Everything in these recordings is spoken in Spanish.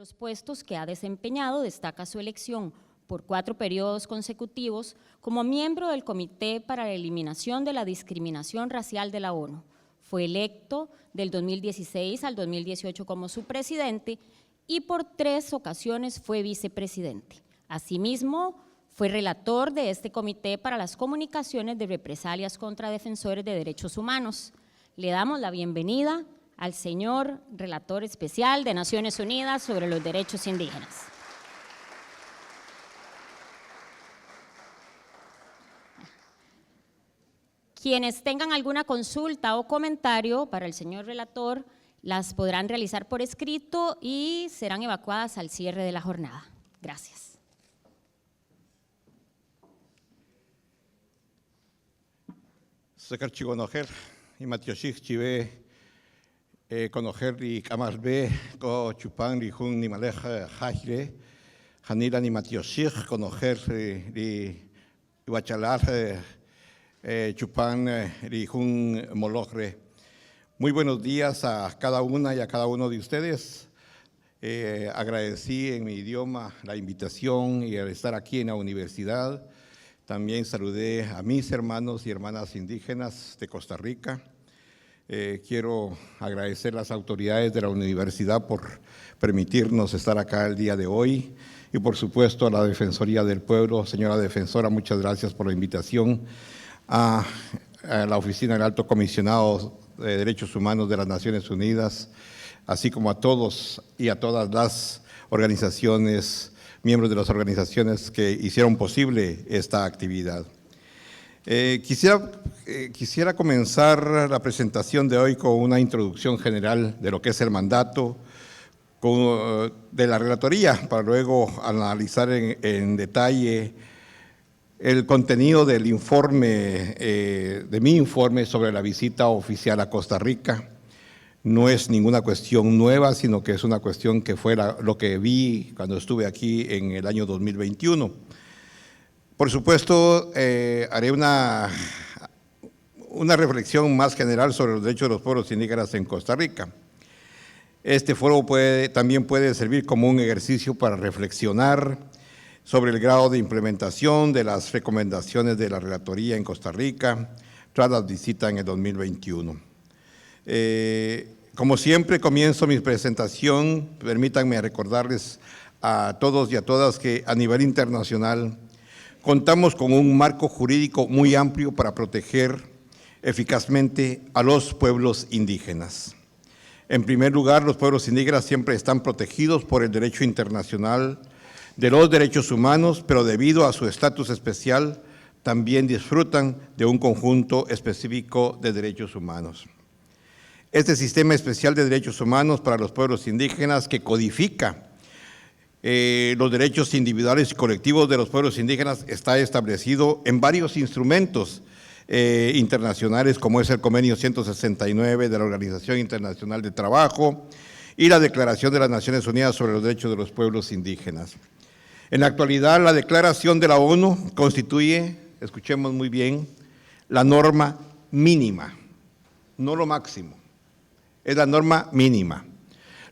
los puestos que ha desempeñado, destaca su elección por 4 periodos consecutivos como miembro del Comité para la Eliminación de la Discriminación Racial de la ONU. Fue electo del 2016 al 2018 como su presidente y por 3 ocasiones fue vicepresidente. Asimismo, fue relator de este Comité para las Comunicaciones de Represalias contra Defensores de Derechos Humanos. Le damos la bienvenida al señor Relator Especial de Naciones Unidas sobre los Derechos Indígenas. Quienes tengan alguna consulta o comentario para el señor relator, las podrán realizar por escrito y serán evacuadas al cierre de la jornada. Gracias. Sekar chigonojer y matioshik chive conojer y camarbe co chupan y jun ni maleja jajre janira ni matioshik conojer y guachalar chupan y jun mologre. Muy buenos días a cada una y a cada uno de ustedes. Agradecí en mi idioma la invitación y el estar aquí en la universidad. También saludé a mis hermanos y hermanas indígenas de Costa Rica. Quiero agradecer a las autoridades de la universidad por permitirnos estar acá el día de hoy y por supuesto a la Defensoría del Pueblo. Señora Defensora, muchas gracias por la invitación. A la Oficina del Alto Comisionado de Derechos Humanos de las Naciones Unidas, así como a todos y a todas las organizaciones, miembros de las organizaciones que hicieron posible esta actividad. Quisiera comenzar la presentación de hoy con una introducción general de lo que es el mandato de la relatoría, para luego analizar en detalle el contenido del informe, de mi informe sobre la visita oficial a Costa Rica. No es ninguna cuestión nueva, sino que es una cuestión que fue lo que vi cuando estuve aquí en el año 2021. Por supuesto, haré una reflexión más general sobre los derechos de los pueblos indígenas en Costa Rica. Este foro también puede servir como un ejercicio para reflexionar sobre el grado de implementación de las recomendaciones de la relatoría en Costa Rica tras la visita en el 2021. Como siempre, comienzo mi presentación. Permítanme recordarles a todos y a todas que a nivel internacional contamos con un marco jurídico muy amplio para proteger eficazmente a los pueblos indígenas. En primer lugar, los pueblos indígenas siempre están protegidos por el derecho internacional de los derechos humanos, pero debido a su estatus especial, también disfrutan de un conjunto específico de derechos humanos. Este sistema especial de derechos humanos para los pueblos indígenas que codifica los derechos individuales y colectivos de los pueblos indígenas está establecido en varios instrumentos internacionales, como es el Convenio 169 de la Organización Internacional de Trabajo y la Declaración de las Naciones Unidas sobre los Derechos de los Pueblos Indígenas. En la actualidad, la Declaración de la ONU constituye, escuchemos muy bien, la norma mínima, no lo máximo. Es la norma mínima.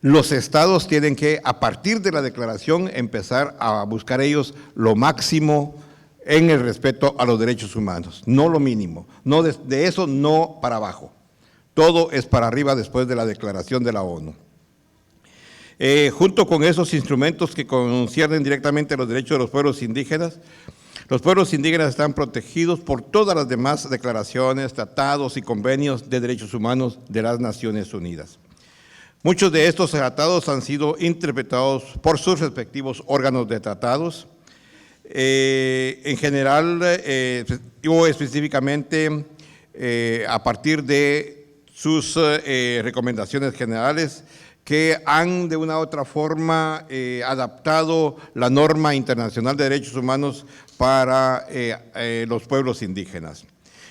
Los estados tienen que, a partir de la declaración, empezar a buscar ellos lo máximo en el respeto a los derechos humanos, no lo mínimo, no de eso no para abajo. Todo es para arriba después de la declaración de la ONU. Junto con esos instrumentos que conciernen directamente los derechos de los pueblos indígenas están protegidos por todas las demás declaraciones, tratados y convenios de derechos humanos de las Naciones Unidas. Muchos de estos tratados han sido interpretados por sus respectivos órganos de tratados. En general, o específicamente, a partir de sus recomendaciones generales, que han de una u otra forma adaptado la norma internacional de derechos humanos para los pueblos indígenas.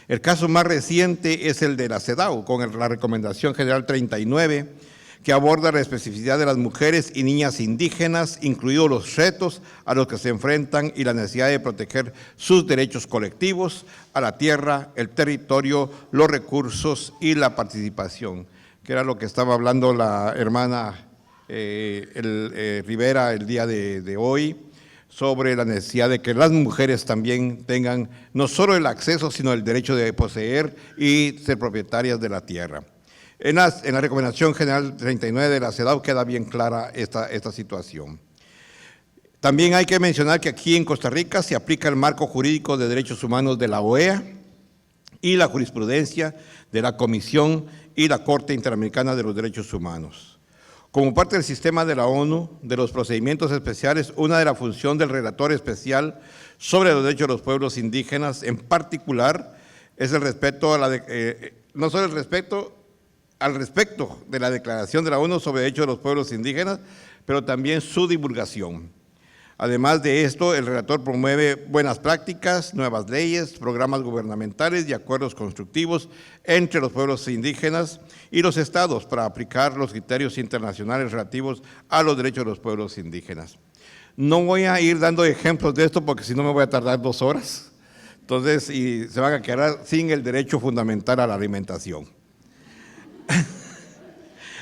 El caso más reciente es el de la CEDAW, con la Recomendación General 39, que aborda la especificidad de las mujeres y niñas indígenas, incluidos los retos a los que se enfrentan y la necesidad de proteger sus derechos colectivos a la tierra, el territorio, los recursos y la participación, que era lo que estaba hablando la hermana Rivera el día de hoy, sobre la necesidad de que las mujeres también tengan no solo el acceso, sino el derecho de poseer y ser propietarias de la tierra. En la Recomendación General 39 de la CEDAW queda bien clara esta situación. También hay que mencionar que aquí en Costa Rica se aplica el marco jurídico de derechos humanos de la OEA y la jurisprudencia de la Comisión y la Corte Interamericana de los Derechos Humanos. Como parte del sistema de la ONU, de los procedimientos especiales, una de las funciones del relator especial sobre los derechos de los pueblos indígenas, en particular, es el respeto a no solo el respeto al respecto de la Declaración de la ONU sobre Derechos de los Pueblos Indígenas, pero también su divulgación. Además de esto, el relator promueve buenas prácticas, nuevas leyes, programas gubernamentales y acuerdos constructivos entre los pueblos indígenas y los estados para aplicar los criterios internacionales relativos a los derechos de los pueblos indígenas. No voy a ir dando ejemplos de esto porque si no me voy a tardar 2 horas, entonces y se van a quedar sin el derecho fundamental a la alimentación.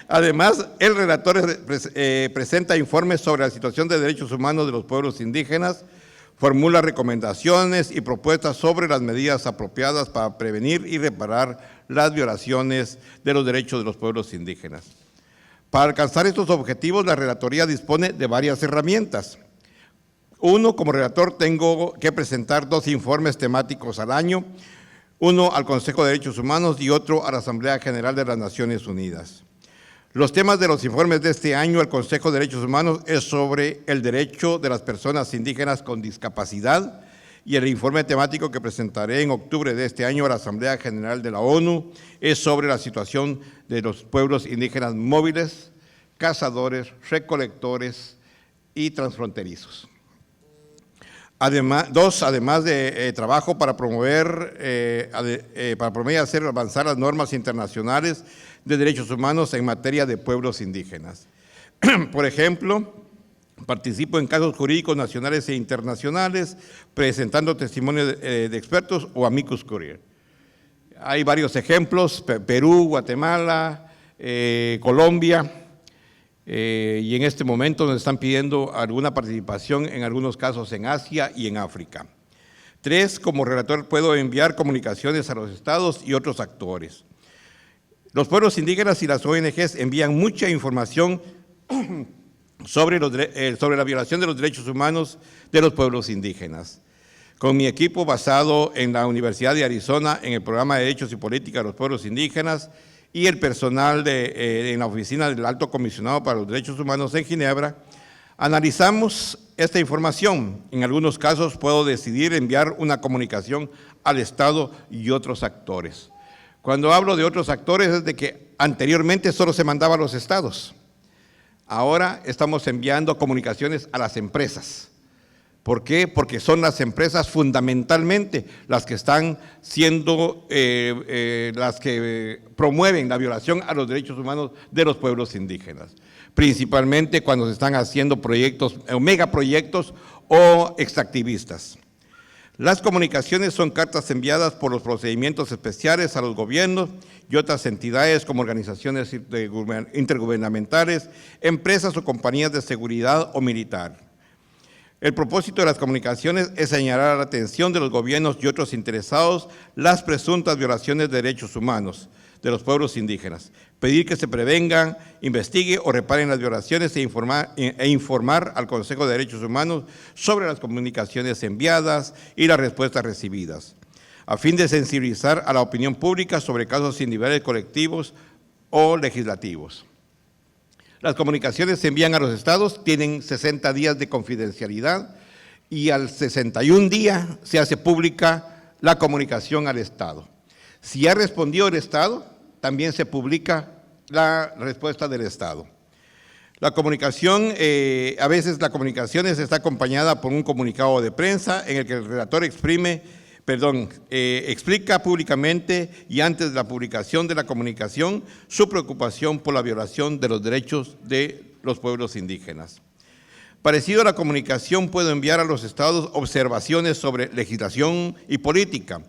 Además, el relator presenta informes sobre la situación de derechos humanos de los pueblos indígenas, formula recomendaciones y propuestas sobre las medidas apropiadas para prevenir y reparar las violaciones de los derechos de los pueblos indígenas. Para alcanzar estos objetivos, la relatoría dispone de varias herramientas. Uno, como relator, tengo que presentar 2 informes temáticos al año, uno al Consejo de Derechos Humanos y otro a la Asamblea General de las Naciones Unidas. Los temas de los informes de este año al Consejo de Derechos Humanos es sobre el derecho de las personas indígenas con discapacidad y el informe temático que presentaré en octubre de este año a la Asamblea General de la ONU es sobre la situación de los pueblos indígenas móviles, cazadores, recolectores y transfronterizos. Además de trabajo para promover y hacer avanzar las normas internacionales de derechos humanos en materia de pueblos indígenas. Por ejemplo, participo en casos jurídicos nacionales e internacionales, presentando testimonios de expertos o amicus curiae. Hay varios ejemplos, Perú, Guatemala, Colombia, y en este momento nos están pidiendo alguna participación en algunos casos en Asia y en África. 3, como relator puedo enviar comunicaciones a los estados y otros actores. Los pueblos indígenas y las ONGs envían mucha información sobre la violación de los derechos humanos de los pueblos indígenas. Con mi equipo basado en la Universidad de Arizona en el programa de Derechos y Política de los Pueblos Indígenas y el personal en la oficina del Alto Comisionado para los Derechos Humanos en Ginebra, analizamos esta información. En algunos casos puedo decidir enviar una comunicación al Estado y otros actores. Cuando hablo de otros actores es de que anteriormente solo se mandaba a los estados. Ahora estamos enviando comunicaciones a las empresas. ¿Por qué? Porque son las empresas fundamentalmente las que están siendo, las que promueven la violación a los derechos humanos de los pueblos indígenas. Principalmente cuando se están haciendo proyectos, megaproyectos o extractivistas. Las comunicaciones son cartas enviadas por los procedimientos especiales a los gobiernos y otras entidades como organizaciones intergubernamentales, empresas o compañías de seguridad o militar. El propósito de las comunicaciones es señalar a la atención de los gobiernos y otros interesados las presuntas violaciones de derechos humanos de los pueblos indígenas, pedir que se prevengan, investigue o reparen las violaciones e informar al Consejo de Derechos Humanos sobre las comunicaciones enviadas y las respuestas recibidas, a fin de sensibilizar a la opinión pública sobre casos sin niveles colectivos o legislativos. Las comunicaciones se envían a los estados, tienen 60 días de confidencialidad y al 61 día se hace pública la comunicación al estado. Si ha respondido el estado, también se publica la respuesta del estado. La comunicación, a veces la comunicación está acompañada por un comunicado de prensa en el que el relator explica públicamente y antes de la publicación de la comunicación su preocupación por la violación de los derechos de los pueblos indígenas. Parecido a la comunicación, puedo enviar a los estados observaciones sobre legislación y política.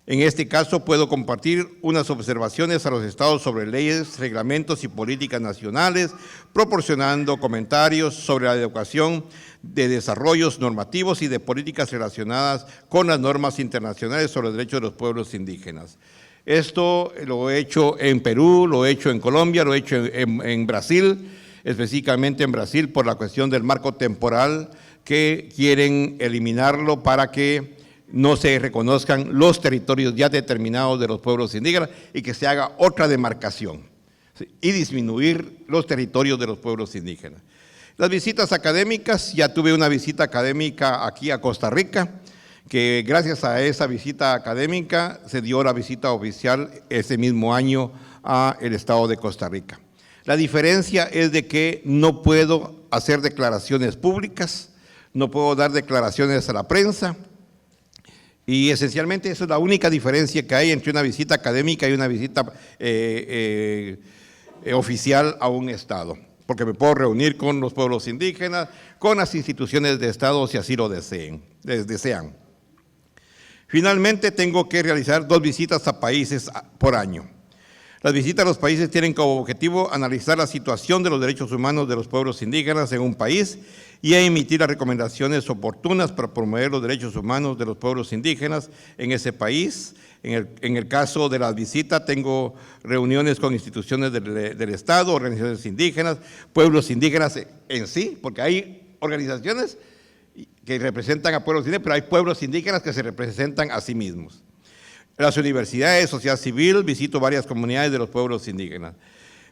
En este caso, puedo compartir unas observaciones a los estados sobre leyes, reglamentos y políticas nacionales, proporcionando comentarios sobre la educación de desarrollos normativos y de políticas relacionadas con las normas internacionales sobre los derechos de los pueblos indígenas. Esto lo he hecho en Perú, lo he hecho en Colombia, lo he hecho en Brasil, específicamente en Brasil por la cuestión del marco temporal que quieren eliminarlo para que no se reconozcan los territorios ya determinados de los pueblos indígenas y que se haga otra demarcación, ¿sí? Y disminuir los territorios de los pueblos indígenas. Las visitas académicas, ya tuve una visita académica aquí a Costa Rica, que gracias a esa visita académica se dio la visita oficial ese mismo año a el estado de Costa Rica. La diferencia es de que no puedo hacer declaraciones públicas, no puedo dar declaraciones a la prensa, y esencialmente esa es la única diferencia que hay entre una visita académica y una visita oficial a un estado, porque me puedo reunir con los pueblos indígenas, con las instituciones de estado si así lo desean. Finalmente, tengo que realizar 2 visitas a países por año. Las visitas a los países tienen como objetivo analizar la situación de los derechos humanos de los pueblos indígenas en un país y a emitir las recomendaciones oportunas para promover los derechos humanos de los pueblos indígenas en ese país. En el caso de las visitas, tengo reuniones con instituciones del Estado, organizaciones indígenas, pueblos indígenas en sí, porque hay organizaciones que representan a pueblos indígenas, pero hay pueblos indígenas que se representan a sí mismos. En las universidades, sociedad civil, visito varias comunidades de los pueblos indígenas.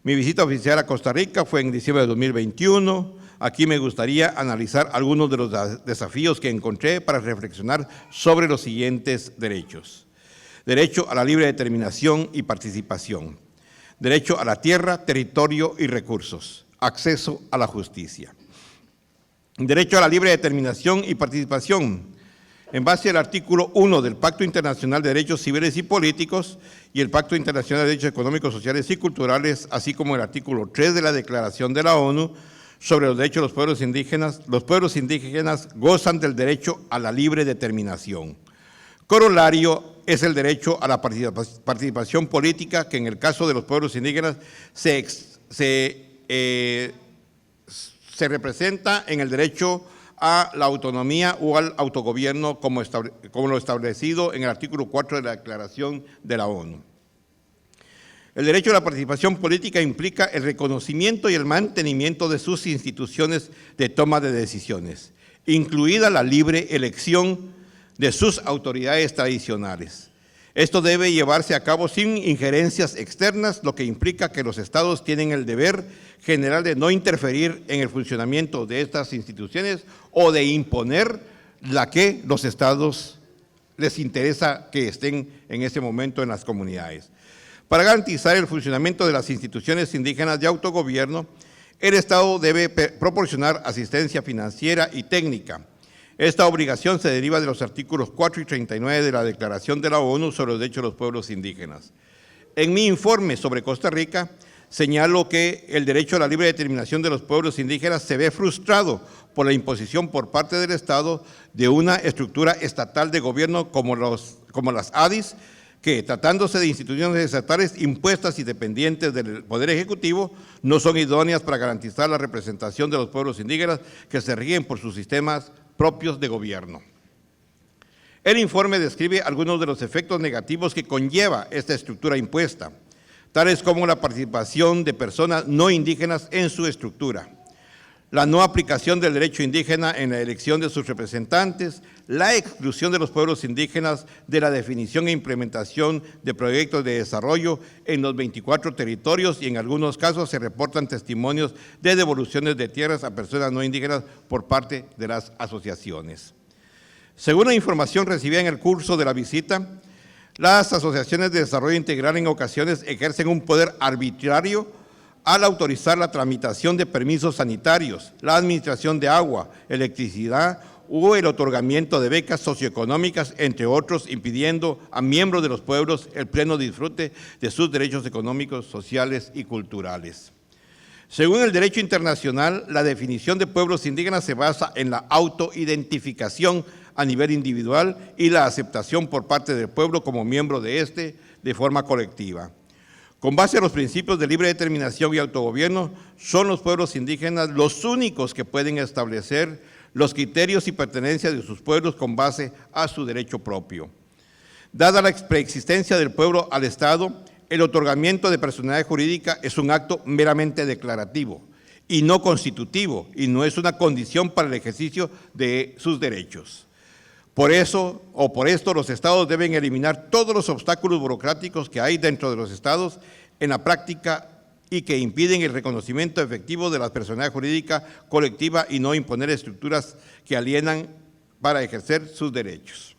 Mi visita oficial a Costa Rica fue en diciembre de 2021. Aquí me gustaría analizar algunos de los desafíos que encontré para reflexionar sobre los siguientes derechos. Derecho a la libre determinación y participación. Derecho a la tierra, territorio y recursos. Acceso a la justicia. Derecho a la libre determinación y participación. En base al artículo 1 del Pacto Internacional de Derechos Civiles y Políticos y el Pacto Internacional de Derechos Económicos, Sociales y Culturales, así como el artículo 3 de la Declaración de la ONU sobre los derechos de los pueblos indígenas gozan del derecho a la libre determinación. Corolario es el derecho a la participación política, que en el caso de los pueblos indígenas se representa en el derecho a la autonomía o al autogobierno como lo establecido en el artículo 4 de la Declaración de la ONU. El derecho a la participación política implica el reconocimiento y el mantenimiento de sus instituciones de toma de decisiones, incluida la libre elección de sus autoridades tradicionales. Esto debe llevarse a cabo sin injerencias externas, lo que implica que los estados tienen el deber general de no interferir en el funcionamiento de estas instituciones o de imponer la que los estados les interesa que estén en ese momento en las comunidades. Para garantizar el funcionamiento de las instituciones indígenas de autogobierno, el Estado debe proporcionar asistencia financiera y técnica. Esta obligación se deriva de los artículos 4 y 39 de la Declaración de la ONU sobre los derechos de los pueblos indígenas. En mi informe sobre Costa Rica, señalo que el derecho a la libre determinación de los pueblos indígenas se ve frustrado por la imposición por parte del Estado de una estructura estatal de gobierno como las ADIs, que tratándose de instituciones estatales impuestas y dependientes del Poder Ejecutivo, no son idóneas para garantizar la representación de los pueblos indígenas que se rigen por sus sistemas propios de gobierno. El informe describe algunos de los efectos negativos que conlleva esta estructura impuesta, tales como la participación de personas no indígenas en su estructura, la no aplicación del derecho indígena en la elección de sus representantes, la exclusión de los pueblos indígenas de la definición e implementación de proyectos de desarrollo en los 24 territorios y en algunos casos se reportan testimonios de devoluciones de tierras a personas no indígenas por parte de las asociaciones. Según la información recibida en el curso de la visita, las asociaciones de desarrollo integral en ocasiones ejercen un poder arbitrario al autorizar la tramitación de permisos sanitarios, la administración de agua, electricidad o el otorgamiento de becas socioeconómicas, entre otros, impidiendo a miembros de los pueblos el pleno disfrute de sus derechos económicos, sociales y culturales. Según el derecho internacional, la definición de pueblos indígenas se basa en la autoidentificación a nivel individual y la aceptación por parte del pueblo como miembro de este de forma colectiva. Con base a los principios de libre determinación y autogobierno, son los pueblos indígenas los únicos que pueden establecer los criterios y pertenencia de sus pueblos con base a su derecho propio. Dada la preexistencia del pueblo al Estado, el otorgamiento de personalidad jurídica es un acto meramente declarativo y no constitutivo, y no es una condición para el ejercicio de sus derechos. Por eso, o por esto, los estados deben eliminar todos los obstáculos burocráticos que hay dentro de los estados en la práctica y que impiden el reconocimiento efectivo de la personalidad jurídica colectiva y no imponer estructuras que alienan para ejercer sus derechos,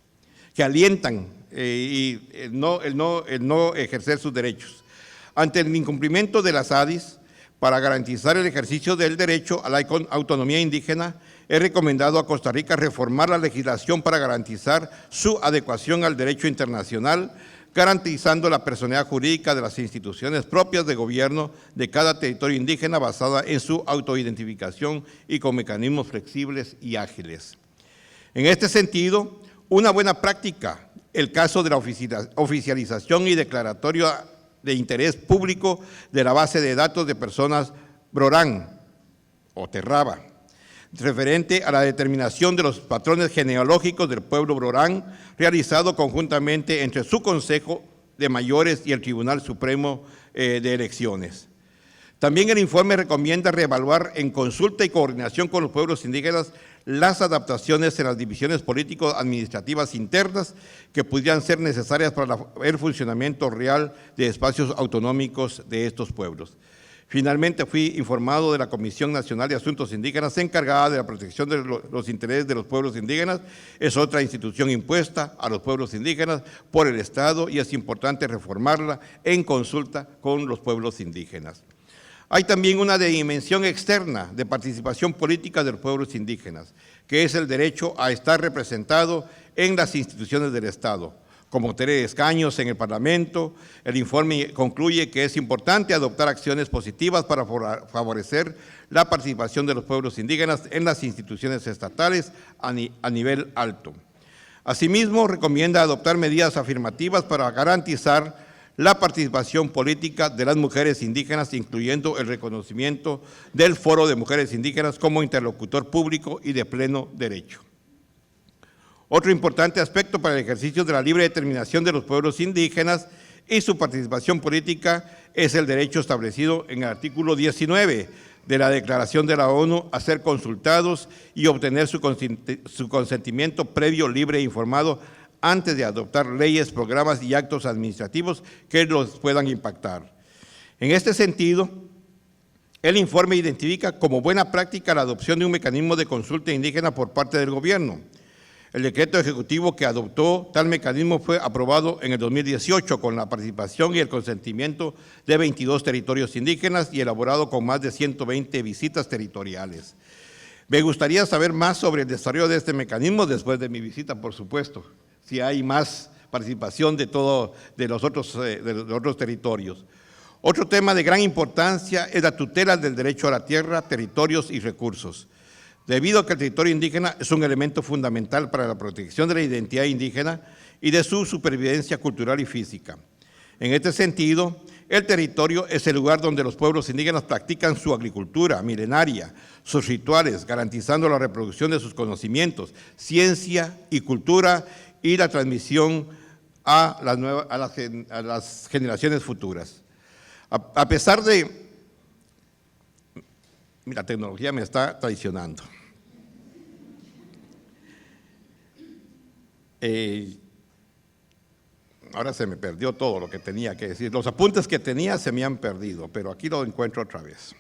que alientan el no ejercer sus derechos. Ante el incumplimiento de las ADIs, para garantizar el ejercicio del derecho a la autonomía indígena, he recomendado a Costa Rica reformar la legislación para garantizar su adecuación al derecho internacional, garantizando la personalidad jurídica de las instituciones propias de gobierno de cada territorio indígena basada en su autoidentificación y con mecanismos flexibles y ágiles. En este sentido, una buena práctica, el caso de la oficialización y declaratorio de interés público de la base de datos de personas Brorán o Terraba, referente a la determinación de los patrones genealógicos del pueblo Brorán, realizado conjuntamente entre su Consejo de Mayores y el Tribunal Supremo de Elecciones. También el informe recomienda reevaluar en consulta y coordinación con los pueblos indígenas las adaptaciones en las divisiones político-administrativas internas que pudieran ser necesarias para el funcionamiento real de espacios autonómicos de estos pueblos. Finalmente, fui informado de la Comisión Nacional de Asuntos Indígenas encargada de la protección de los intereses de los pueblos indígenas. Es otra institución impuesta a los pueblos indígenas por el Estado y es importante reformarla en consulta con los pueblos indígenas. Hay también una dimensión externa de participación política de los pueblos indígenas, que es el derecho a estar representado en las instituciones del Estado, como tener escaños en el Parlamento. El informe concluye que es importante adoptar acciones positivas para favorecer la participación de los pueblos indígenas en las instituciones estatales a nivel alto. Asimismo, recomienda adoptar medidas afirmativas para garantizar la participación política de las mujeres indígenas, incluyendo el reconocimiento del Foro de Mujeres Indígenas como interlocutor público y de pleno derecho. Otro importante aspecto para el ejercicio de la libre determinación de los pueblos indígenas y su participación política es el derecho establecido en el artículo 19 de la Declaración de la ONU a ser consultados y obtener su consentimiento previo, libre e informado antes de adoptar leyes, programas y actos administrativos que los puedan impactar. En este sentido, el informe identifica como buena práctica la adopción de un mecanismo de consulta indígena por parte del gobierno. El decreto ejecutivo que adoptó tal mecanismo fue aprobado en el 2018 con la participación y el consentimiento de 22 territorios indígenas y elaborado con más de 120 visitas territoriales. Me gustaría saber más sobre el desarrollo de este mecanismo después de mi visita, por supuesto, si hay más participación de los otros territorios. Otro tema de gran importancia es la tutela del derecho a la tierra, territorios y recursos. Debido a que el territorio indígena es un elemento fundamental para la protección de la identidad indígena y de su supervivencia cultural y física. En este sentido, el territorio es el lugar donde los pueblos indígenas practican su agricultura milenaria, sus rituales, garantizando la reproducción de sus conocimientos, ciencia y cultura y la transmisión a las generaciones futuras. A pesar de… La tecnología me está traicionando. Ahora se me perdió todo lo que tenía que decir. Los apuntes que tenía se me han perdido, pero aquí lo encuentro otra vez.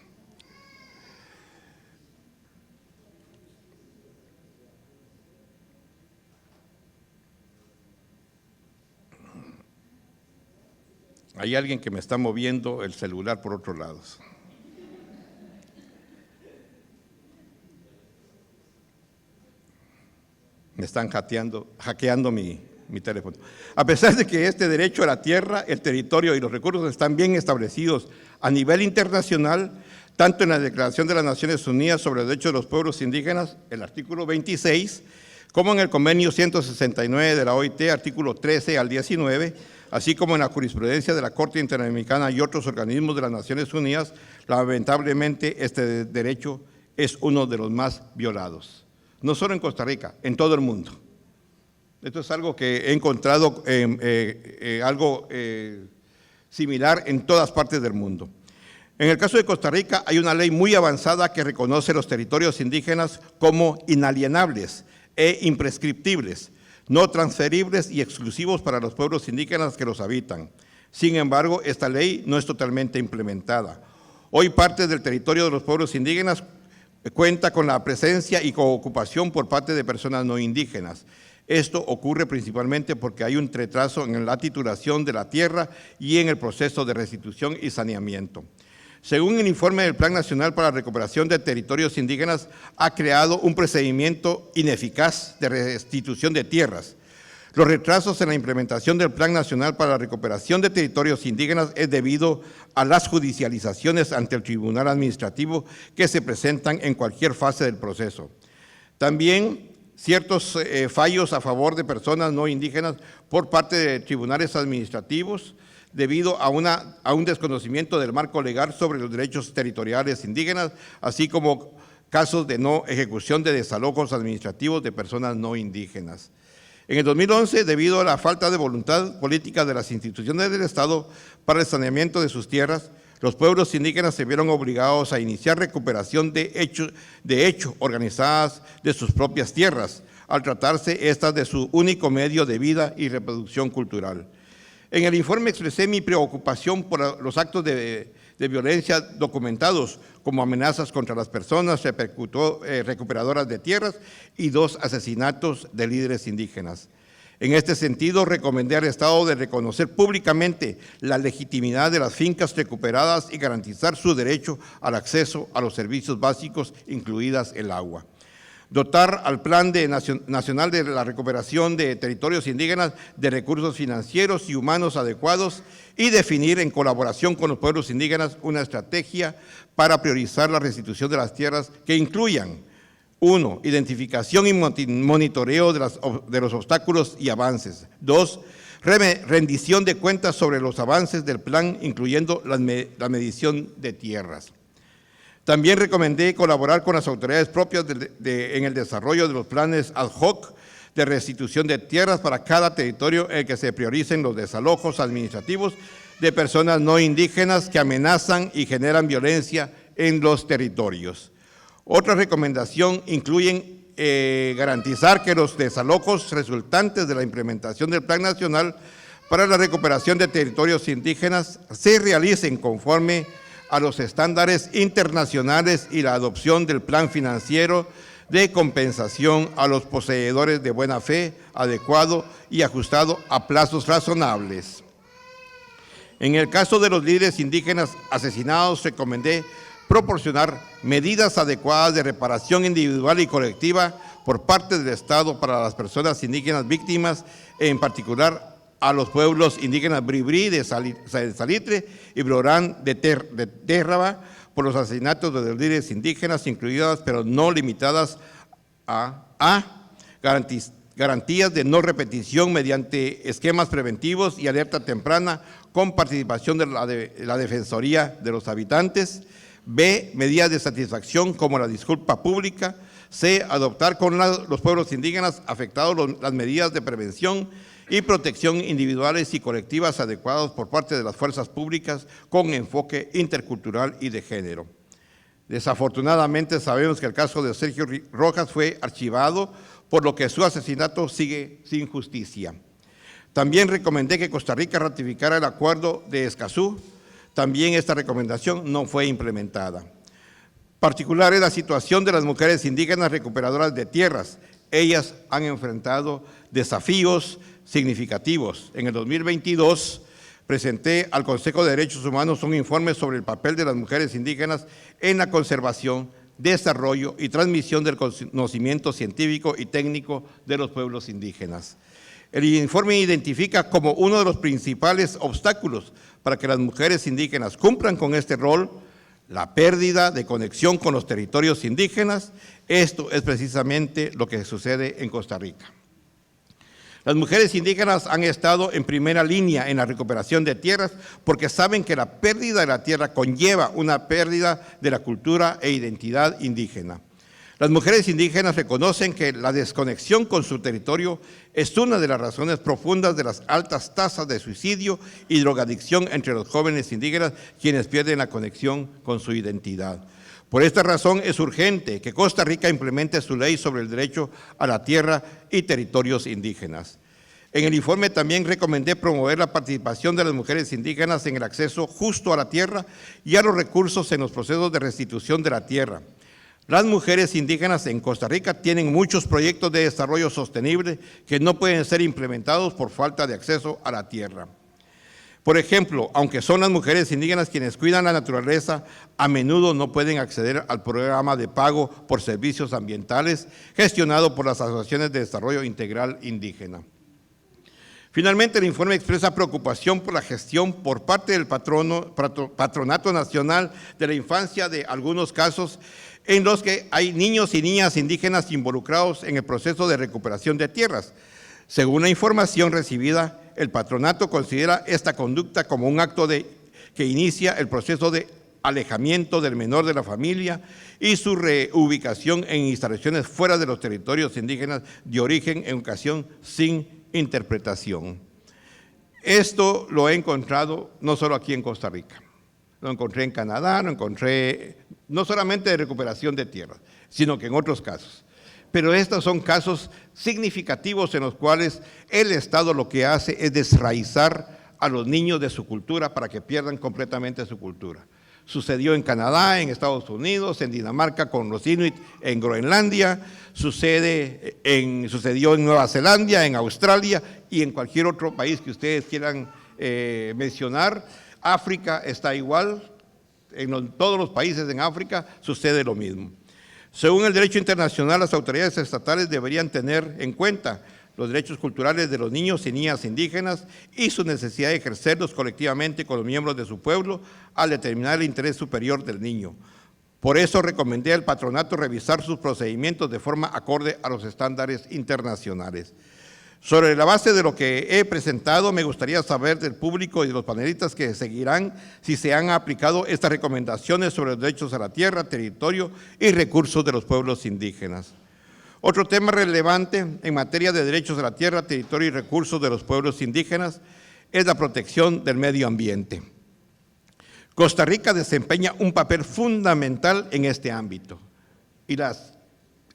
Hay alguien que me está moviendo el celular por otros lados. Me están hackeando mi teléfono. A pesar de que este derecho a la tierra, el territorio y los recursos están bien establecidos a nivel internacional, tanto en la Declaración de las Naciones Unidas sobre los Derechos de los Pueblos Indígenas, el artículo 26, como en el convenio 169 de la OIT, artículo 13 al 19, así como en la jurisprudencia de la Corte Interamericana y otros organismos de las Naciones Unidas. Lamentablemente, este derecho es uno de los más violados, no solo en Costa Rica, en todo el mundo. Esto es algo que he encontrado, similar en todas partes del mundo. En el caso de Costa Rica, hay una ley muy avanzada que reconoce los territorios indígenas como inalienables e imprescriptibles, no transferibles y exclusivos para los pueblos indígenas que los habitan. Sin embargo, esta ley no es totalmente implementada. Hoy parte del territorio de los pueblos indígenas cuenta con la presencia y coocupación por parte de personas no indígenas. Esto ocurre principalmente porque hay un retraso en la titulación de la tierra y en el proceso de restitución y saneamiento. Según el informe del Plan Nacional para la Recuperación de Territorios Indígenas, ha creado un procedimiento ineficaz de restitución de tierras. Los retrasos en la implementación del Plan Nacional para la Recuperación de Territorios Indígenas es debido a las judicializaciones ante el Tribunal Administrativo que se presentan en cualquier fase del proceso. También ciertos fallos a favor de personas no indígenas por parte de tribunales administrativos, debido a un desconocimiento del marco legal sobre los derechos territoriales indígenas, así como casos de no ejecución de desalojos administrativos de personas no indígenas. En el 2011, debido a la falta de voluntad política de las instituciones del Estado para el saneamiento de sus tierras, los pueblos indígenas se vieron obligados a iniciar recuperación de hecho organizadas de sus propias tierras, al tratarse estas de su único medio de vida y reproducción cultural. En el informe expresé mi preocupación por los actos de violencia documentados, como amenazas contra las personas recuperadoras de tierras y 2 asesinatos de líderes indígenas. En este sentido, recomendé al Estado de reconocer públicamente la legitimidad de las fincas recuperadas y garantizar su derecho al acceso a los servicios básicos, incluidas el agua. Dotar al Plan Nacional de la Recuperación de Territorios Indígenas de recursos financieros y humanos adecuados y definir en colaboración con los pueblos indígenas una estrategia para priorizar la restitución de las tierras que incluyan: 1. Identificación y monitoreo de los obstáculos y avances. 2. Rendición de cuentas sobre los avances del plan, incluyendo la medición de tierras. También recomendé colaborar con las autoridades propias en el desarrollo de los planes ad hoc de restitución de tierras para cada territorio en el que se prioricen los desalojos administrativos de personas no indígenas que amenazan y generan violencia en los territorios. Otra recomendación incluyen garantizar que los desalojos resultantes de la implementación del Plan Nacional para la Recuperación de Territorios Indígenas se realicen conforme a los estándares internacionales y la adopción del plan financiero de compensación a los poseedores de buena fe, adecuado y ajustado a plazos razonables. En el caso de los líderes indígenas asesinados, recomendé proporcionar medidas adecuadas de reparación individual y colectiva por parte del Estado para las personas indígenas víctimas, en particular a los pueblos indígenas Bribri de Salitre y Brorán de Térraba, por los asesinatos de los líderes indígenas, incluidas pero no limitadas a garantías de no repetición mediante esquemas preventivos y alerta temprana con participación de la Defensoría de los Habitantes. B. Medidas de satisfacción como la disculpa pública. C. Adoptar con los pueblos indígenas afectados las medidas de prevención y protección individuales y colectivas adecuadas por parte de las fuerzas públicas con enfoque intercultural y de género. Desafortunadamente sabemos que el caso de Sergio Rojas fue archivado, por lo que su asesinato sigue sin justicia. También recomendé que Costa Rica ratificara el Acuerdo de Escazú. También esta recomendación no fue implementada. Particular es la situación de las mujeres indígenas recuperadoras de tierras. Ellas han enfrentado desafíos significativos. En el 2022 presenté al Consejo de Derechos Humanos un informe sobre el papel de las mujeres indígenas en la conservación, desarrollo y transmisión del conocimiento científico y técnico de los pueblos indígenas. El informe identifica como uno de los principales obstáculos para que las mujeres indígenas cumplan con este rol la pérdida de conexión con los territorios indígenas. Esto es precisamente lo que sucede en Costa Rica. Las mujeres indígenas han estado en primera línea en la recuperación de tierras porque saben que la pérdida de la tierra conlleva una pérdida de la cultura e identidad indígena. Las mujeres indígenas reconocen que la desconexión con su territorio es una de las razones profundas de las altas tasas de suicidio y drogadicción entre los jóvenes indígenas, quienes pierden la conexión con su identidad. Por esta razón es urgente que Costa Rica implemente su ley sobre el derecho a la tierra y territorios indígenas. En el informe también recomendé promover la participación de las mujeres indígenas en el acceso justo a la tierra y a los recursos en los procesos de restitución de la tierra. Las mujeres indígenas en Costa Rica tienen muchos proyectos de desarrollo sostenible que no pueden ser implementados por falta de acceso a la tierra. Por ejemplo, aunque son las mujeres indígenas quienes cuidan la naturaleza, a menudo no pueden acceder al programa de pago por servicios ambientales gestionado por las asociaciones de desarrollo integral indígena. Finalmente, el informe expresa preocupación por la gestión por parte del Patronato Nacional de la Infancia de algunos casos en los que hay niños y niñas indígenas involucrados en el proceso de recuperación de tierras. Según la información recibida, el patronato considera esta conducta como un acto que inicia el proceso de alejamiento del menor de la familia y su reubicación en instalaciones fuera de los territorios indígenas de origen, en ocasión sin interpretación. Esto lo he encontrado no solo aquí en Costa Rica, lo encontré en Canadá, lo encontré no solamente de recuperación de tierras, sino que en otros casos. Pero estos son casos significativos en los cuales el Estado lo que hace es desraizar a los niños de su cultura para que pierdan completamente su cultura. Sucedió en Canadá, en Estados Unidos, en Dinamarca con los Inuit en Groenlandia, sucedió en Nueva Zelanda, en Australia y en cualquier otro país que ustedes quieran mencionar. África está igual, todos los países en África sucede lo mismo. Según el derecho internacional, las autoridades estatales deberían tener en cuenta los derechos culturales de los niños y niñas indígenas y su necesidad de ejercerlos colectivamente con los miembros de su pueblo al determinar el interés superior del niño. Por eso recomendé al patronato revisar sus procedimientos de forma acorde a los estándares internacionales. Sobre la base de lo que he presentado, me gustaría saber del público y de los panelistas que seguirán si se han aplicado estas recomendaciones sobre los derechos a la tierra, territorio y recursos de los pueblos indígenas. Otro tema relevante en materia de derechos a la tierra, territorio y recursos de los pueblos indígenas es la protección del medio ambiente. Costa Rica desempeña un papel fundamental en este ámbito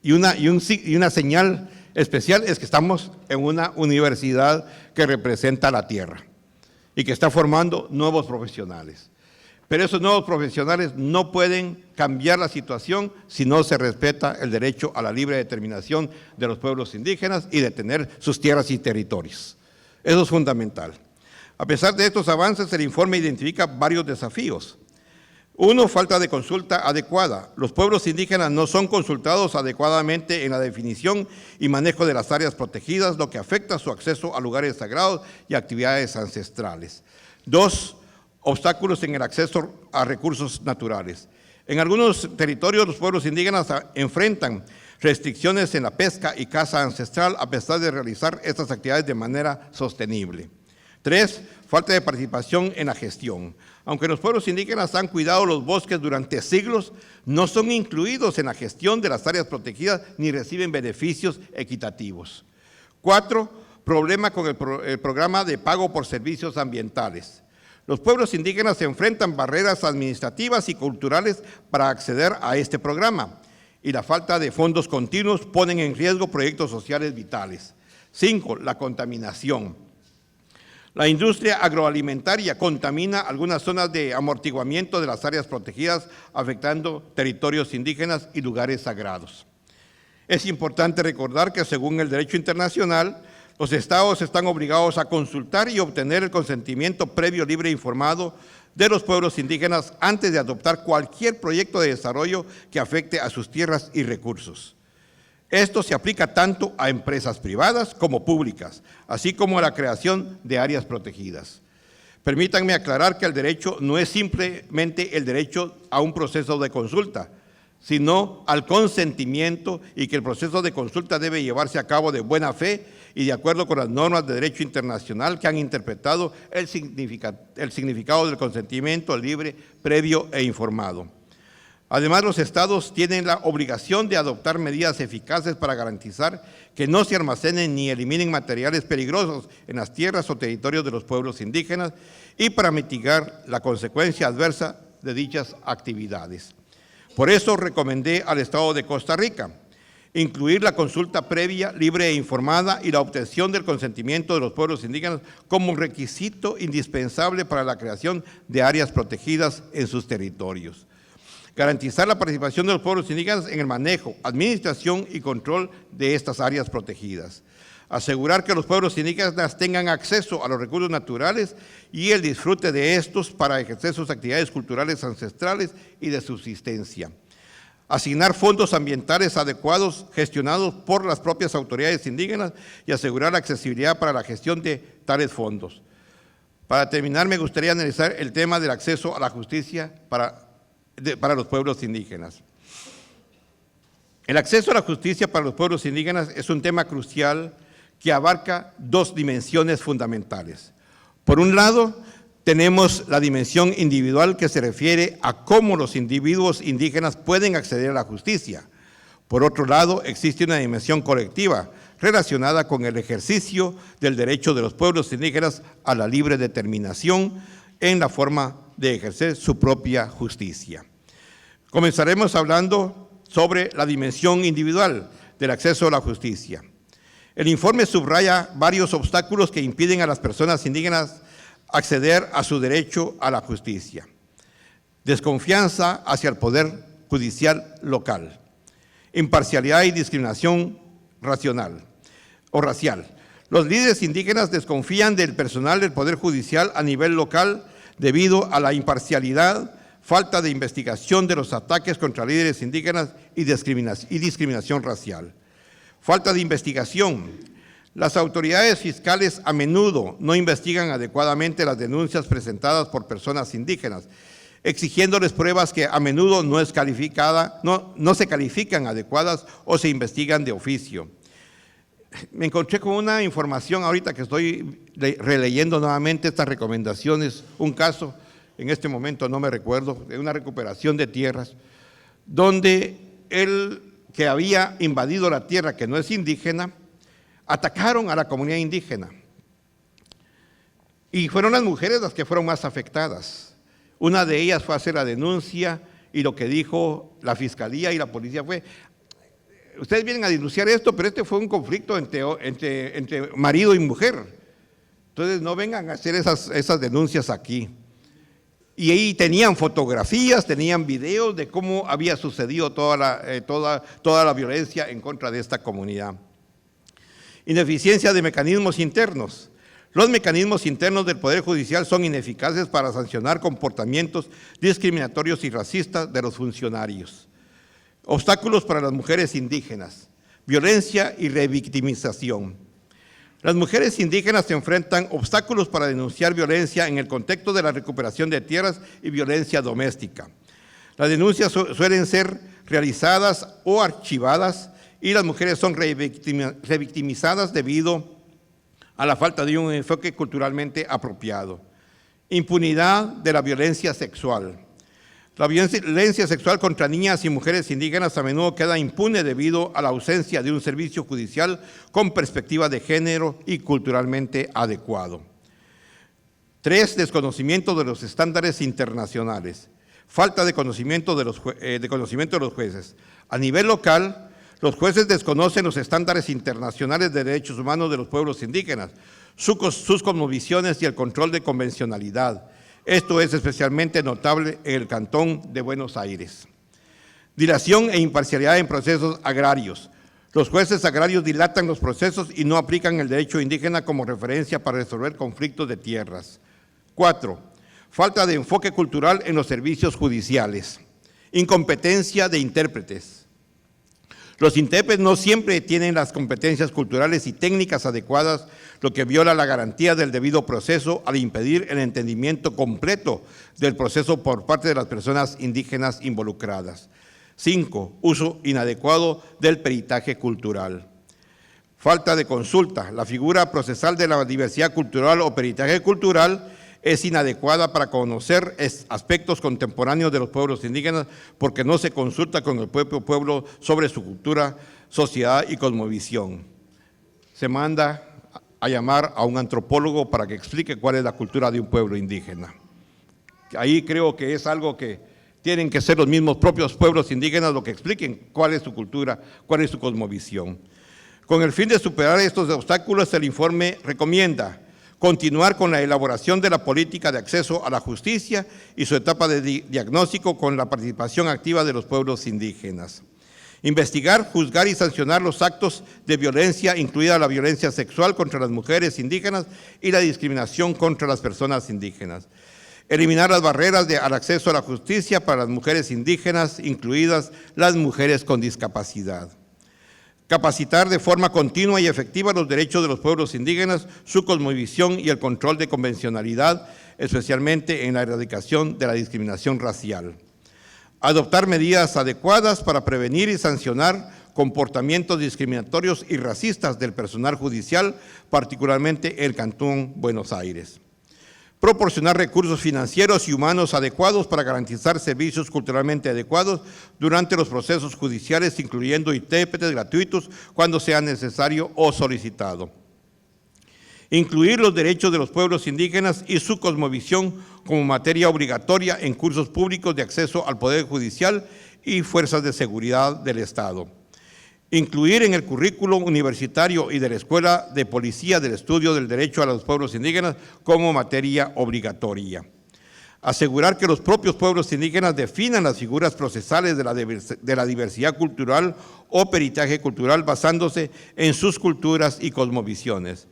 y una señal especial es que estamos en una universidad que representa la tierra y que está formando nuevos profesionales. Pero esos nuevos profesionales no pueden cambiar la situación si no se respeta el derecho a la libre determinación de los pueblos indígenas y de tener sus tierras y territorios. Eso es fundamental. A pesar de estos avances, el informe identifica varios desafíos. Uno, falta de consulta adecuada. Los pueblos indígenas no son consultados adecuadamente en la definición y manejo de las áreas protegidas, lo que afecta su acceso a lugares sagrados y actividades ancestrales. Dos, obstáculos en el acceso a recursos naturales. En algunos territorios los pueblos indígenas enfrentan restricciones en la pesca y caza ancestral a pesar de realizar estas actividades de manera sostenible. Tres, falta de participación en la gestión. Aunque los pueblos indígenas han cuidado los bosques durante siglos, no son incluidos en la gestión de las áreas protegidas ni reciben beneficios equitativos. Cuatro, problema con el programa de pago por servicios ambientales. Los pueblos indígenas se enfrentan barreras administrativas y culturales para acceder a este programa y la falta de fondos continuos ponen en riesgo proyectos sociales vitales. 5, la contaminación. La industria agroalimentaria contamina algunas zonas de amortiguamiento de las áreas protegidas, afectando territorios indígenas y lugares sagrados. Es importante recordar que según el derecho internacional, los estados están obligados a consultar y obtener el consentimiento previo, libre e informado de los pueblos indígenas antes de adoptar cualquier proyecto de desarrollo que afecte a sus tierras y recursos. Esto se aplica tanto a empresas privadas como públicas, así como a la creación de áreas protegidas. Permítanme aclarar que el derecho no es simplemente el derecho a un proceso de consulta, sino al consentimiento, y que el proceso de consulta debe llevarse a cabo de buena fe y de acuerdo con las normas de derecho internacional que han interpretado el significado del consentimiento libre, previo e informado. Además, los estados tienen la obligación de adoptar medidas eficaces para garantizar que no se almacenen ni eliminen materiales peligrosos en las tierras o territorios de los pueblos indígenas y para mitigar la consecuencia adversa de dichas actividades. Por eso recomendé al Estado de Costa Rica incluir la consulta previa, libre e informada y la obtención del consentimiento de los pueblos indígenas como requisito indispensable para la creación de áreas protegidas en sus territorios. Garantizar la participación de los pueblos indígenas en el manejo, administración y control de estas áreas protegidas. Asegurar que los pueblos indígenas tengan acceso a los recursos naturales y el disfrute de estos para ejercer sus actividades culturales ancestrales y de subsistencia. Asignar fondos ambientales adecuados gestionados por las propias autoridades indígenas y asegurar la accesibilidad para la gestión de tales fondos. Para terminar, me gustaría analizar el tema del acceso a la justicia para los pueblos indígenas. El acceso a la justicia para los pueblos indígenas es un tema crucial que abarca dos dimensiones fundamentales. Por un lado, tenemos la dimensión individual que se refiere a cómo los individuos indígenas pueden acceder a la justicia. Por otro lado, existe una dimensión colectiva relacionada con el ejercicio del derecho de los pueblos indígenas a la libre determinación en la forma de ejercer su propia justicia. Comenzaremos hablando sobre la dimensión individual del acceso a la justicia. El informe subraya varios obstáculos que impiden a las personas indígenas acceder a su derecho a la justicia. Desconfianza hacia el poder judicial local, imparcialidad y discriminación racial. Los líderes indígenas desconfían del personal del poder judicial a nivel local debido a la imparcialidad, falta de investigación de los ataques contra líderes indígenas y discriminación racial. Falta de investigación. Las autoridades fiscales a menudo no investigan adecuadamente las denuncias presentadas por personas indígenas, exigiéndoles pruebas que a menudo no se califican adecuadas o se investigan de oficio. Me encontré con una información ahorita que estoy releyendo nuevamente estas recomendaciones, un caso, en este momento no me recuerdo, de una recuperación de tierras, donde el que había invadido la tierra, que no es indígena, atacaron a la comunidad indígena. Y fueron las mujeres las que fueron más afectadas. Una de ellas fue a hacer la denuncia y lo que dijo la fiscalía y la policía fue: ustedes vienen a denunciar esto, pero este fue un conflicto entre marido y mujer. Entonces no vengan a hacer esas denuncias aquí. Y ahí tenían fotografías, tenían videos de cómo había sucedido toda la violencia en contra de esta comunidad. Ineficiencia de mecanismos internos. Los mecanismos internos del Poder Judicial son ineficaces para sancionar comportamientos discriminatorios y racistas de los funcionarios. Obstáculos para las mujeres indígenas. Violencia y revictimización. Las mujeres indígenas se enfrentan obstáculos para denunciar violencia en el contexto de la recuperación de tierras y violencia doméstica. Las denuncias suelen ser realizadas o archivadas y las mujeres son revictimizadas debido a la falta de un enfoque culturalmente apropiado. Impunidad de la violencia sexual. La violencia sexual contra niñas y mujeres indígenas a menudo queda impune debido a la ausencia de un servicio judicial con perspectiva de género y culturalmente adecuado. 3. Desconocimiento de los estándares internacionales. Falta de conocimiento de los jueces. A nivel local, los jueces desconocen los estándares internacionales de derechos humanos de los pueblos indígenas, sus cosmovisiones y el control de convencionalidad. Esto es especialmente notable en el Cantón de Buenos Aires. Dilación e imparcialidad en procesos agrarios. Los jueces agrarios dilatan los procesos y no aplican el derecho indígena como referencia para resolver conflictos de tierras. 4. Falta de enfoque cultural en los servicios judiciales. Incompetencia de intérpretes. Los intérpretes no siempre tienen las competencias culturales y técnicas adecuadas, lo que viola la garantía del debido proceso al impedir el entendimiento completo del proceso por parte de las personas indígenas involucradas. 5. Uso inadecuado del peritaje cultural. Falta de consulta. La figura procesal de la diversidad cultural o peritaje cultural es inadecuada para conocer aspectos contemporáneos de los pueblos indígenas porque no se consulta con el propio pueblo sobre su cultura, sociedad y cosmovisión. Se manda a llamar a un antropólogo para que explique cuál es la cultura de un pueblo indígena. Ahí creo que es algo que tienen que ser los mismos propios pueblos indígenas los que expliquen cuál es su cultura, cuál es su cosmovisión. Con el fin de superar estos obstáculos, el informe recomienda continuar con la elaboración de la política de acceso a la justicia y su etapa de diagnóstico con la participación activa de los pueblos indígenas. Investigar, juzgar y sancionar los actos de violencia, incluida la violencia sexual contra las mujeres indígenas y la discriminación contra las personas indígenas. Eliminar las barreras al acceso a la justicia para las mujeres indígenas, incluidas las mujeres con discapacidad. Capacitar de forma continua y efectiva los derechos de los pueblos indígenas, su cosmovisión y el control de convencionalidad, especialmente en la erradicación de la discriminación racial. Adoptar medidas adecuadas para prevenir y sancionar comportamientos discriminatorios y racistas del personal judicial, particularmente en el Cantón Buenos Aires. Proporcionar recursos financieros y humanos adecuados para garantizar servicios culturalmente adecuados durante los procesos judiciales, incluyendo intérpretes gratuitos cuando sea necesario o solicitado. Incluir los derechos de los pueblos indígenas y su cosmovisión como materia obligatoria en cursos públicos de acceso al Poder Judicial y fuerzas de seguridad del Estado. Incluir en el currículo universitario y de la Escuela de Policía del estudio del derecho a los pueblos indígenas como materia obligatoria. Asegurar que los propios pueblos indígenas definan las figuras procesales de la diversidad cultural o peritaje cultural basándose en sus culturas y cosmovisiones.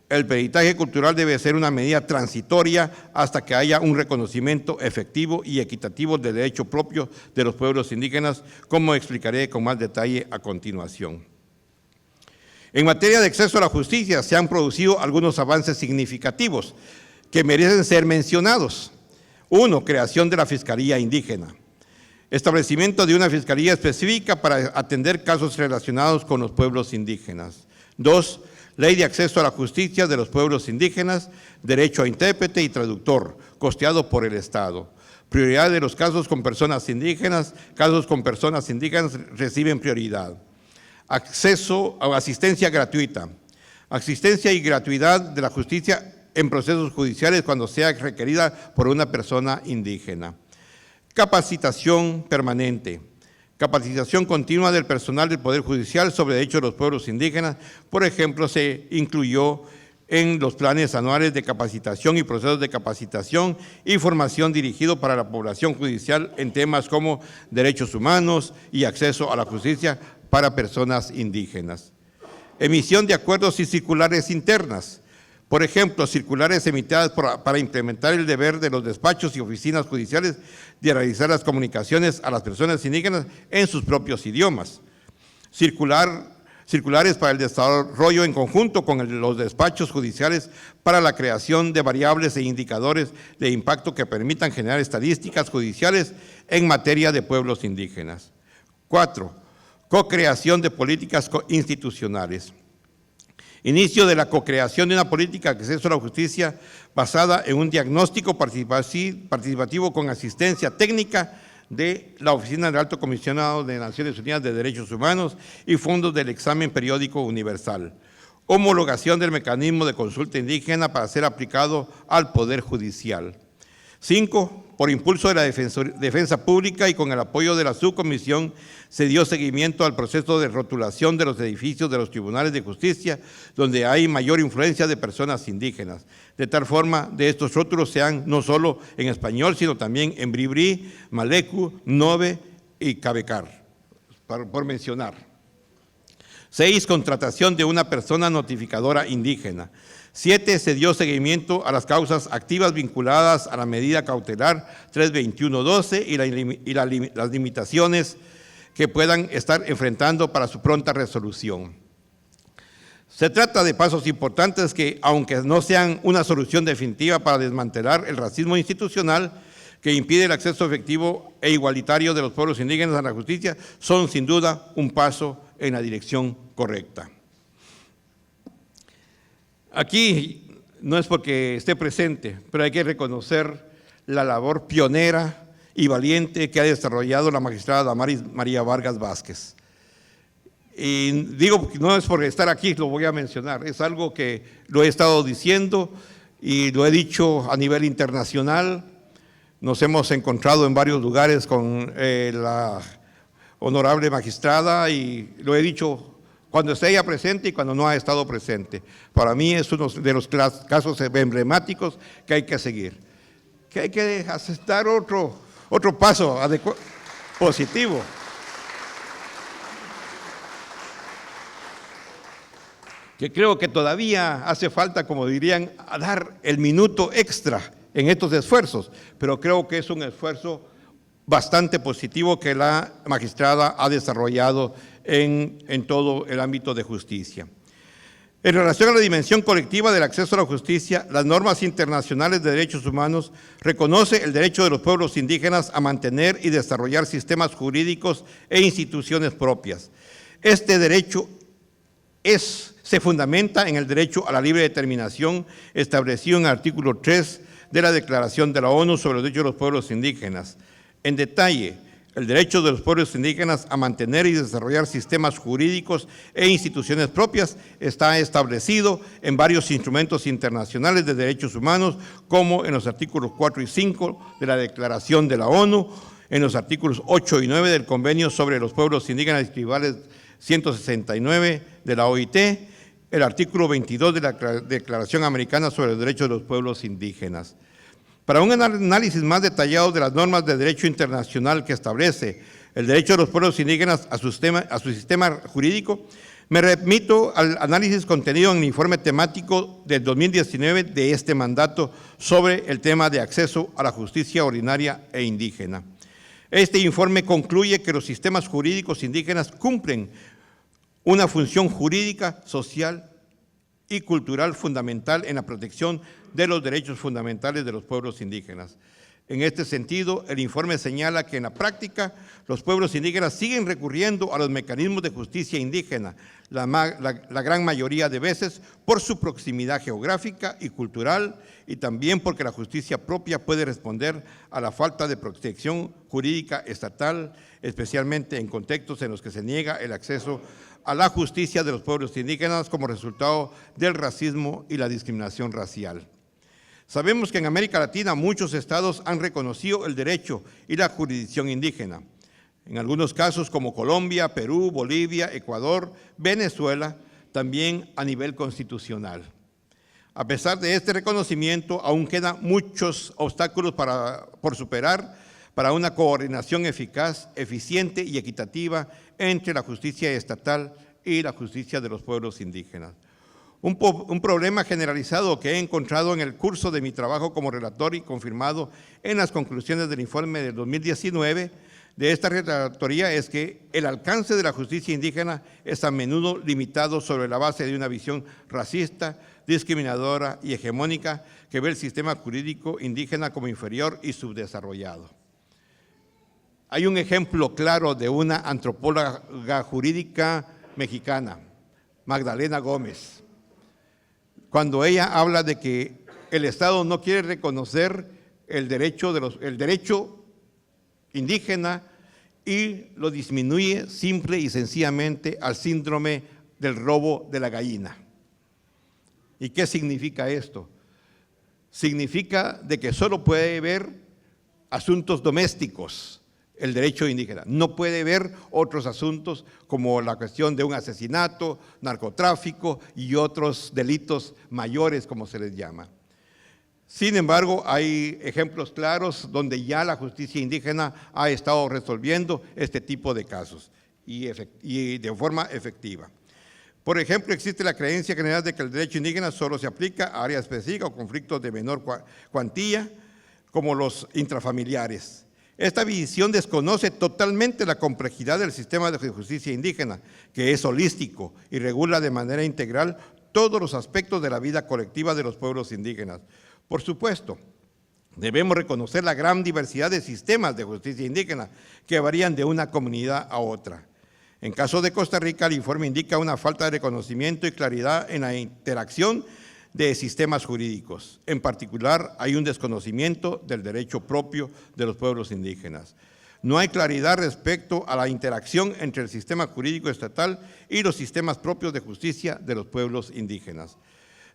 El peritaje cultural debe ser una medida transitoria hasta que haya un reconocimiento efectivo y equitativo del derecho propio de los pueblos indígenas, como explicaré con más detalle a continuación. En materia de acceso a la justicia se han producido algunos avances significativos que merecen ser mencionados. 1. Creación de la Fiscalía Indígena. Establecimiento de una fiscalía específica para atender casos relacionados con los pueblos indígenas. 2. Ley de acceso a la justicia de los pueblos indígenas, derecho a intérprete y traductor, costeado por el Estado. Prioridad de los casos con personas indígenas reciben prioridad. Acceso a asistencia gratuita. Asistencia y gratuidad de la justicia en procesos judiciales cuando sea requerida por una persona indígena. Capacitación permanente. Capacitación continua del personal del Poder Judicial sobre derechos de los pueblos indígenas. Por ejemplo, se incluyó en los planes anuales de capacitación y procesos de capacitación y formación dirigido para la población judicial en temas como derechos humanos y acceso a la justicia para personas indígenas. Emisión de acuerdos y circulares internas. Por ejemplo, circulares emitidas para implementar el deber de los despachos y oficinas judiciales de realizar las comunicaciones a las personas indígenas en sus propios idiomas. Circulares para el desarrollo en conjunto con los despachos judiciales para la creación de variables e indicadores de impacto que permitan generar estadísticas judiciales en materia de pueblos indígenas. 4. Co-creación de políticas institucionales. Inicio de la co-creación de una política de acceso a la justicia basada en un diagnóstico participativo con asistencia técnica de la Oficina del Alto Comisionado de Naciones Unidas de Derechos Humanos y fondos del examen periódico universal. Homologación del mecanismo de consulta indígena para ser aplicado al Poder Judicial. 5. Por impulso de la Defensa Pública y con el apoyo de la Subcomisión, se dio seguimiento al proceso de rotulación de los edificios de los tribunales de justicia, donde hay mayor influencia de personas indígenas. De tal forma, de estos rótulos sean no solo en español, sino también en bribri, malecu, nove y cabecar, por mencionar. 6. Contratación de una persona notificadora indígena. 7. Se dio seguimiento a las causas activas vinculadas a la medida cautelar 321.12 y las limitaciones que puedan estar enfrentando para su pronta resolución. Se trata de pasos importantes que, aunque no sean una solución definitiva para desmantelar el racismo institucional que impide el acceso efectivo e igualitario de los pueblos indígenas a la justicia, son sin duda un paso en la dirección correcta. Aquí no es porque esté presente, pero hay que reconocer la labor pionera y valiente que ha desarrollado la magistrada Damaris María Vargas Vázquez. Y digo, no es por estar aquí, lo voy a mencionar, es algo que lo he estado diciendo y lo he dicho a nivel internacional. Nos hemos encontrado en varios lugares con la honorable magistrada y lo he dicho cuando está ella presente y cuando no ha estado presente. Para mí es uno de los casos emblemáticos que hay que seguir, que hay que aceptar otro paso positivo. Que creo que todavía hace falta, como dirían, a dar el minuto extra en estos esfuerzos, pero creo que es un esfuerzo bastante positivo que la magistrada ha desarrollado en todo el ámbito de justicia. En relación a la dimensión colectiva del acceso a la justicia, las normas internacionales de derechos humanos reconocen el derecho de los pueblos indígenas a mantener y desarrollar sistemas jurídicos e instituciones propias. Este derecho se fundamenta en el derecho a la libre determinación establecido en el artículo 3 de la Declaración de la ONU sobre los Derechos de los Pueblos Indígenas. En detalle, el derecho de los pueblos indígenas a mantener y desarrollar sistemas jurídicos e instituciones propias está establecido en varios instrumentos internacionales de derechos humanos, como en los artículos 4 y 5 de la Declaración de la ONU, en los artículos 8 y 9 del Convenio sobre los Pueblos Indígenas y Tribales 169 de la OIT, el artículo 22 de la Declaración Americana sobre los Derechos de los Pueblos Indígenas. Para un análisis más detallado de las normas de derecho internacional que establece el derecho de los pueblos indígenas a su sistema jurídico, me remito al análisis contenido en el informe temático del 2019 de este mandato sobre el tema de acceso a la justicia ordinaria e indígena. Este informe concluye que los sistemas jurídicos indígenas cumplen una función jurídica, social y cultural fundamental en la protección de los derechos fundamentales de los pueblos indígenas. En este sentido, el informe señala que en la práctica los pueblos indígenas siguen recurriendo a los mecanismos de justicia indígena, la gran mayoría de veces por su proximidad geográfica y cultural, y también porque la justicia propia puede responder a la falta de protección jurídica estatal, especialmente en contextos en los que se niega el acceso a la justicia de los pueblos indígenas como resultado del racismo y la discriminación racial. Sabemos que en América Latina muchos estados han reconocido el derecho y la jurisdicción indígena. En algunos casos como Colombia, Perú, Bolivia, Ecuador, Venezuela, también a nivel constitucional. A pesar de este reconocimiento, aún quedan muchos obstáculos por superar para una coordinación eficaz, eficiente y equitativa entre la justicia estatal y la justicia de los pueblos indígenas. Un problema generalizado que he encontrado en el curso de mi trabajo como relator y confirmado en las conclusiones del informe del 2019 de esta relatoría es que el alcance de la justicia indígena es a menudo limitado sobre la base de una visión racista, discriminadora y hegemónica que ve el sistema jurídico indígena como inferior y subdesarrollado. Hay un ejemplo claro de una antropóloga jurídica mexicana, Magdalena Gómez, cuando ella habla de que el Estado no quiere reconocer el derecho indígena y lo disminuye simple y sencillamente al síndrome del robo de la gallina. ¿Y qué significa esto? Significa de que solo puede ver asuntos domésticos el derecho indígena, no puede ver otros asuntos como la cuestión de un asesinato, narcotráfico y otros delitos mayores, como se les llama. Sin embargo, hay ejemplos claros donde ya la justicia indígena ha estado resolviendo este tipo de casos y de forma efectiva. Por ejemplo, existe la creencia general de que el derecho indígena solo se aplica a áreas específicas o conflictos de menor cuantía, como los intrafamiliares. Esta visión desconoce totalmente la complejidad del sistema de justicia indígena, que es holístico y regula de manera integral todos los aspectos de la vida colectiva de los pueblos indígenas. Por supuesto, debemos reconocer la gran diversidad de sistemas de justicia indígena que varían de una comunidad a otra. En caso de Costa Rica, el informe indica una falta de reconocimiento y claridad en la interacción de sistemas jurídicos. En particular, hay un desconocimiento del derecho propio de los pueblos indígenas. No hay claridad respecto a la interacción entre el sistema jurídico estatal y los sistemas propios de justicia de los pueblos indígenas.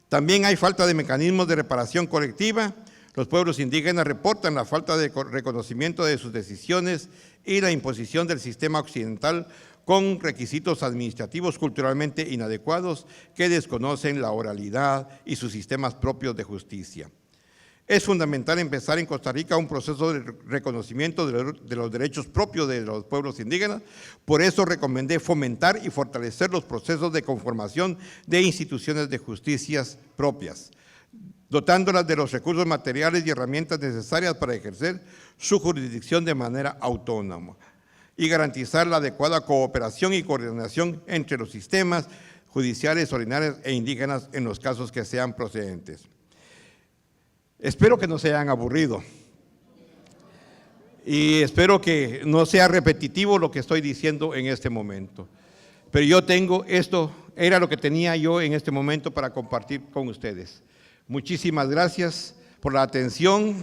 También hay falta de mecanismos de reparación colectiva. Los pueblos indígenas reportan la falta de reconocimiento de sus decisiones y la imposición del sistema occidental con requisitos administrativos culturalmente inadecuados que desconocen la oralidad y sus sistemas propios de justicia. Es fundamental empezar en Costa Rica un proceso de reconocimiento de los derechos propios de los pueblos indígenas. Por eso recomendé fomentar y fortalecer los procesos de conformación de instituciones de justicias propias, dotándolas de los recursos materiales y herramientas necesarias para ejercer su jurisdicción de manera autónoma y garantizar la adecuada cooperación y coordinación entre los sistemas judiciales ordinarios e indígenas en los casos que sean procedentes. Espero que no se hayan aburrido y espero que no sea repetitivo lo que estoy diciendo en este momento. Pero yo tengo esto, era lo que tenía yo en este momento para compartir con ustedes. Muchísimas gracias por la atención.